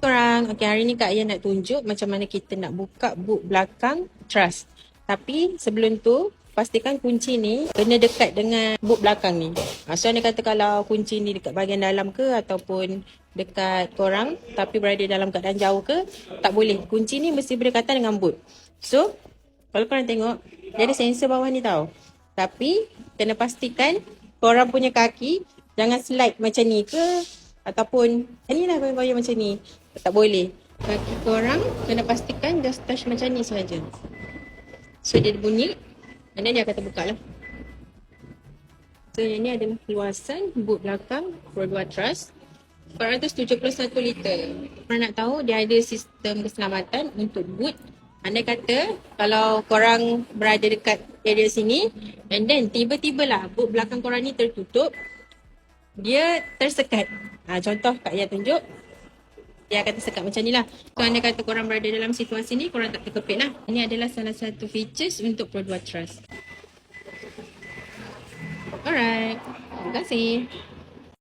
korang. Okay, hari ni Kak Ayah nak tunjuk macam mana kita nak buka boot belakang truss. Tapi sebelum tu, pastikan kunci ni kena dekat dengan boot belakang ni. So anda kata kalau kunci ni dekat bahagian dalam ke ataupun dekat korang tapi berada dalam keadaan jauh ke, tak boleh. Kunci ni mesti berdekatan dengan boot. So, kalau korang tengok, dia ada sensor bawah ni tau. Tapi, kena pastikan korang punya kaki jangan slide macam ni ke ataupun ni lah goyang-goyang macam ni. Tak boleh. Kaki korang kena pastikan just touch macam ni sahaja. So, dia bunyi. Dan dia akan terbuka lah. So, yang ni adalah luasan boot belakang Pro2 Truss 471 liter. Korang nak tahu dia ada sistem keselamatan untuk boot. Andai kata kalau korang berada dekat area sini and then tiba-tibalah boot belakang korang ni tertutup, dia tersekat. Contoh Kak Ayah tunjuk, dia akan tersekat macam ni lah. So andai kata korang berada dalam situasi ni, korang tak terkepit lah. Ini adalah salah satu features untuk Pro2 Truss. Alright, terima kasih.